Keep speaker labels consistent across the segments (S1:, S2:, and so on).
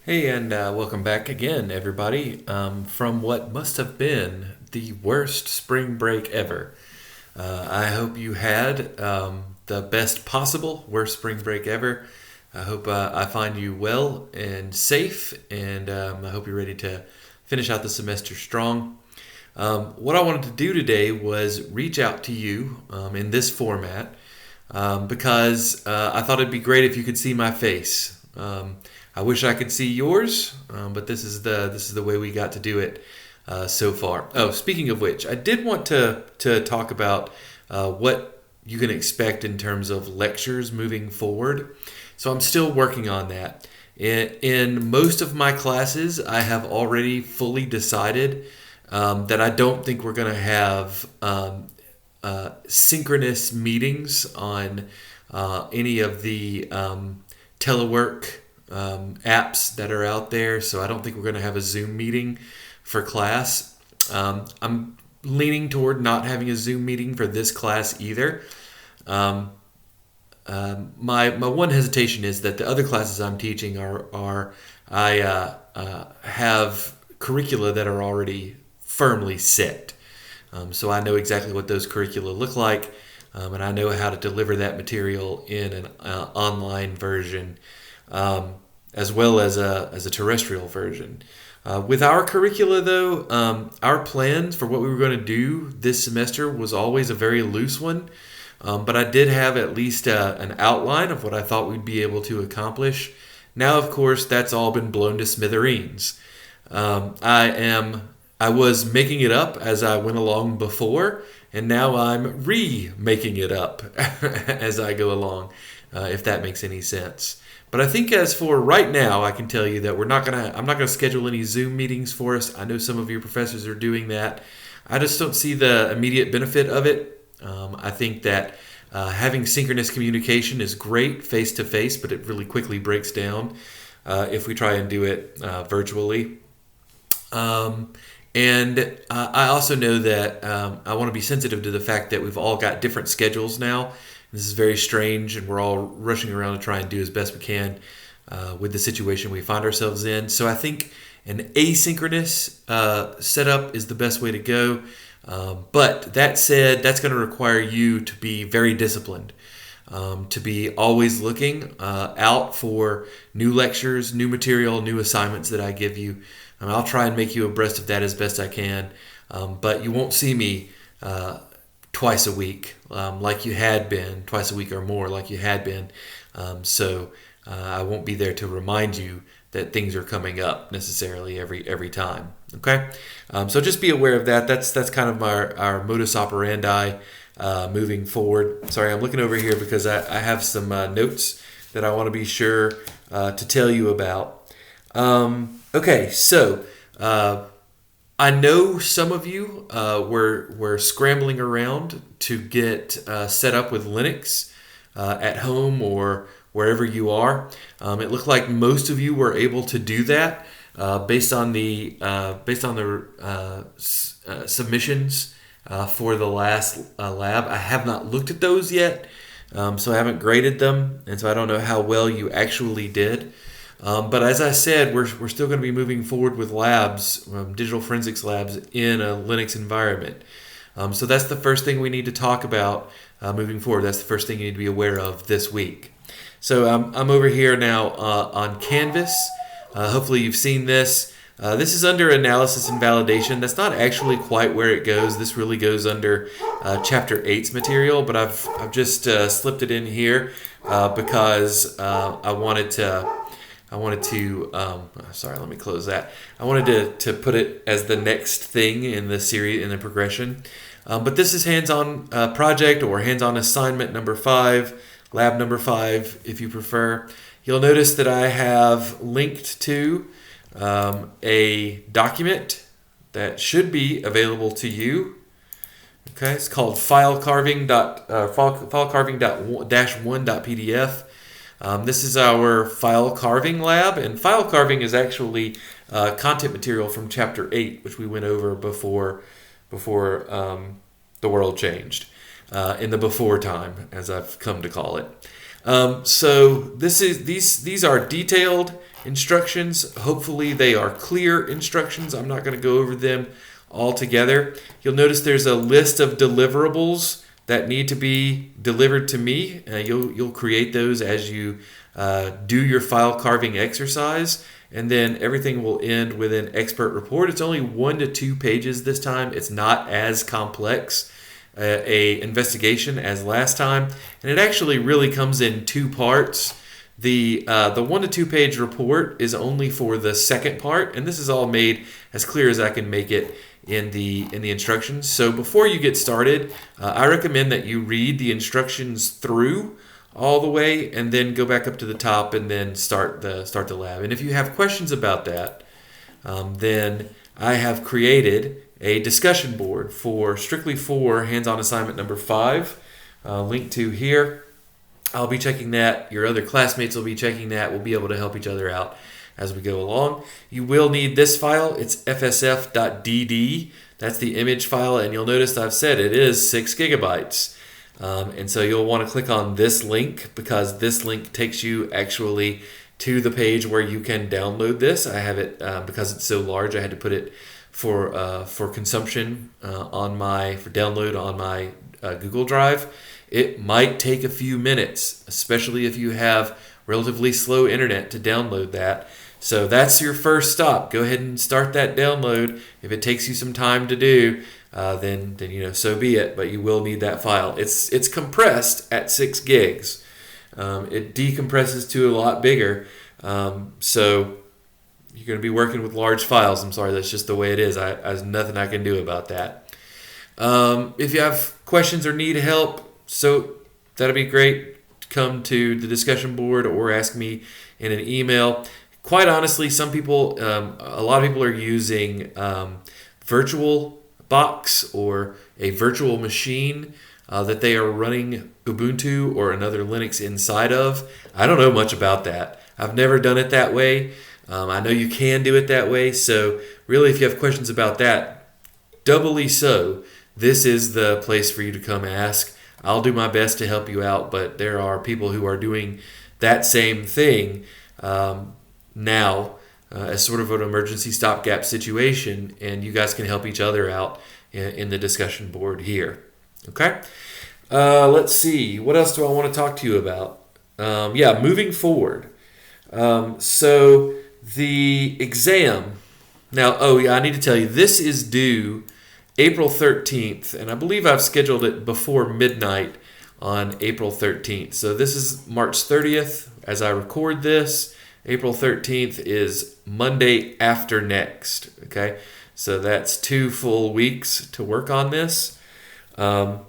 S1: Hey, and welcome back again, everybody, from what must have been the worst spring break ever. I hope you had the best possible worst spring break ever. I hope I find you well and safe, and I hope you're ready to finish out the semester strong. What I wanted to do today was reach out to you in this format because I thought it'd be great if you could see my face. I wish I could see yours, but this is the way we got to do it so far. Oh, speaking of which, I did want to talk about what you can expect in terms of lectures moving forward. So I'm still working on that. In most of my classes, I have already fully decided that I don't think we're going to have synchronous meetings on any of the telework apps that are out there. So I don't think we're going to have a Zoom meeting for class. I'm leaning toward not having a Zoom meeting for this class either. My one hesitation is that the other classes I'm teaching have curricula that are already firmly set. So I know exactly what those curricula look like, and I know how to deliver that material in an online version, as well as a terrestrial version. With our curricula, though, our plans for what we were going to do this semester was always a very loose one, but I did have at least an outline of what I thought we'd be able to accomplish. Now, of course, that's all been blown to smithereens. I was making it up as I went along before, and now I'm re-making it up as I go along, if that makes any sense. But I think as for right now, I can tell you that I'm not gonna schedule any Zoom meetings for us. I know some of your professors are doing that. I just don't see the immediate benefit of it. I think that having synchronous communication is great face to face, but it really quickly breaks down if we try and do it virtually. And I also know that I want to be sensitive to the fact that we've all got different schedules now. This is very strange, and we're all rushing around to try and do as best we can with the situation we find ourselves in. So I think an asynchronous setup is the best way to go. But that said, that's going to require you to be very disciplined, to be always looking out for new lectures, new material, new assignments that I give you. I'll try and make you abreast of that as best I can, but you won't see me twice a week like you had been, twice a week or more like you had been. So I won't be there to remind you that things are coming up necessarily every time. Okay, so just be aware of that. That's kind of our modus operandi moving forward. Sorry, I'm looking over here because I have some notes that I want to be sure to tell you about. Okay, so I know some of you were scrambling around to get set up with Linux at home or wherever you are. It looked like most of you were able to do that based on the submissions for the last lab. I have not looked at those yet, so I haven't graded them, and so I don't know how well you actually did. But as I said, we're still going to be moving forward with labs, digital forensics labs in a Linux environment. So that's the first thing we need to talk about moving forward. That's the first thing you need to be aware of this week. So I'm over here now on Canvas. Hopefully you've seen this. This is under analysis and validation. That's not actually quite where it goes. This really goes under Chapter 8's material, but I've just slipped it in here because I wanted to. Sorry, let me close that. I wanted to put it as the next thing in the series, in the progression. But this is hands-on project or hands-on assignment number 5, lab number 5, if you prefer. You'll notice that I have linked to a document that should be available to you. Okay, it's called filecarving-1.pdf. This is our file carving lab, and file carving is actually content material from Chapter 8, which we went over before the world changed, in the before time, as I've come to call it. So these are detailed instructions. Hopefully they are clear instructions. I'm not going to go over them all together. You'll notice there's a list of deliverables that need to be delivered to me. You'll create those as you do your file carving exercise, and then everything will end with an expert report. It's only 1 to 2 pages this time. It's not as complex a investigation as last time, and it actually really comes in 2 parts. The 1 to 2 page report is only for the second part, and this is all made as clear as I can make it in the instructions. So before you get started, I recommend that you read the instructions through all the way, and then go back up to the top and then start the lab. And if you have questions about that, then I have created a discussion board strictly for hands-on assignment number 5, linked to here. I'll be checking that. Your other classmates will be checking that. We'll be able to help each other out as we go along. You will need this file. It's fsf.dd. That's the image file, and you'll notice I've said it is 6 gigabytes. And so you'll want to click on this link, because this link takes you actually to the page where you can download this. I have it because it's so large. I had to put it for consumption for download on my Google Drive. It might take a few minutes, especially if you have relatively slow internet, to download that. So that's your first stop. Go ahead and start that download. If it takes you some time to do, then so be it. But you will need that file. It's compressed at 6 gigs. It decompresses to a lot bigger. So you're going to be working with large files. I'm sorry, that's just the way it is. There's nothing I can do about that. If you have questions or need help, so that'd be great. Come to the discussion board or ask me in an email. Quite honestly, a lot of people are using VirtualBox or a virtual machine that they are running Ubuntu or another Linux inside of. I don't know much about that. I've never done it that way. I know you can do it that way. So really, if you have questions about that, doubly so, this is the place for you to come ask. I'll do my best to help you out, but there are people who are doing that same thing now as sort of an emergency stopgap situation, and you guys can help each other out in the discussion board here. Okay? Let's see. What else do I want to talk to you about? Moving forward. So the exam. Now, I need to tell you, this is due April 13th, and I believe I've scheduled it before midnight on April 13th. So this is March 30th as I record this. April 13th is Monday after next. Okay, so that's 2 full weeks to work on this. I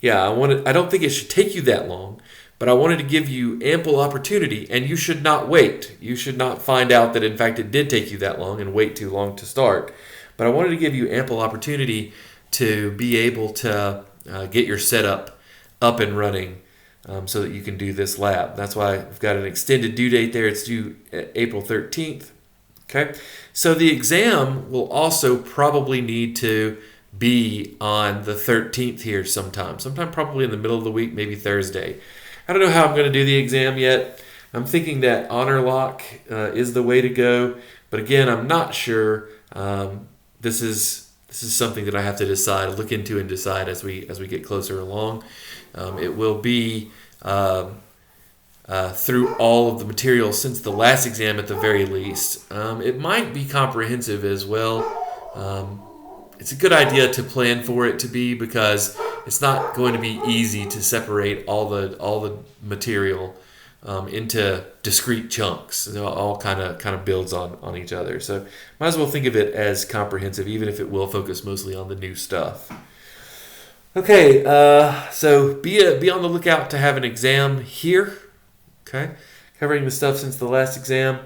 S1: don't think it should take you that long, but I wanted to give you ample opportunity, and you should not wait. You should not find out that in fact it did take you that long and wait too long to start. But I wanted to give you ample opportunity to be able to get your setup up and running so that you can do this lab. That's why I've got an extended due date there. It's due April 13th. Okay, so the exam will also probably need to be on the 13th here sometime probably in the middle of the week, maybe Thursday. I don't know how I'm going to do the exam yet. I'm thinking that honor lock is the way to go, but again, I'm not sure. This is something that I have to look into and decide as we get closer along. It will be through all of the material since the last exam at the very least. It might be comprehensive as well. It's a good idea to plan for it to be, because it's not going to be easy to separate all the material into discrete chunks. It all kind of builds on each other. So might as well think of it as comprehensive, even if it will focus mostly on the new stuff. Okay, so be on the lookout to have an exam here. Okay, covering the stuff since the last exam.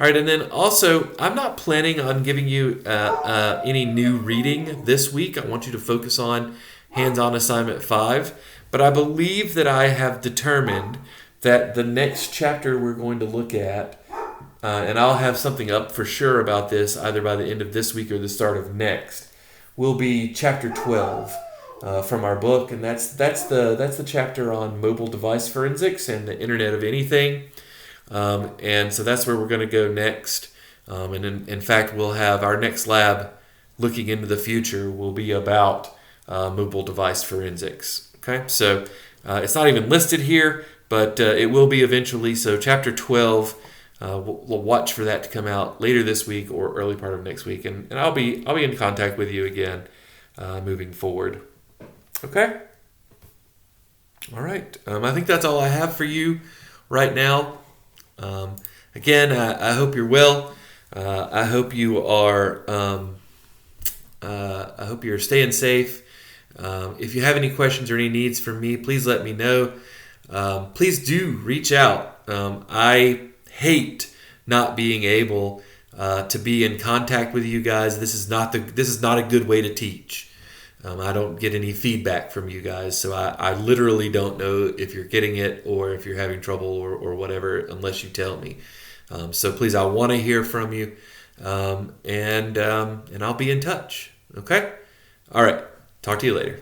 S1: All right, and then also, I'm not planning on giving you any new reading this week. I want you to focus on hands-on assignment 5. But I believe that I have determined that the next chapter we're going to look at, and I'll have something up for sure about this either by the end of this week or the start of next, will be chapter 12 from our book, and that's the chapter on mobile device forensics and the Internet of Anything. And so that's where we're going to go next. And in fact, we'll have our next lab looking into the future will be about mobile device forensics. Okay, so it's not even listed here, but it will be eventually. So chapter 12, we'll watch for that to come out later this week or early part of next week, and I'll be in contact with you again moving forward. Okay. All right. I think that's all I have for you right now. Again, I hope you're well. I hope you are. I hope you're staying safe. If you have any questions or any needs from me, please let me know. Please do reach out. I hate not being able to be in contact with you guys. This is not a good way to teach. I don't get any feedback from you guys, so I literally don't know if you're getting it or if you're having trouble or whatever unless you tell me. So please, I want to hear from you, and I'll be in touch. Okay? All right. Talk to you later.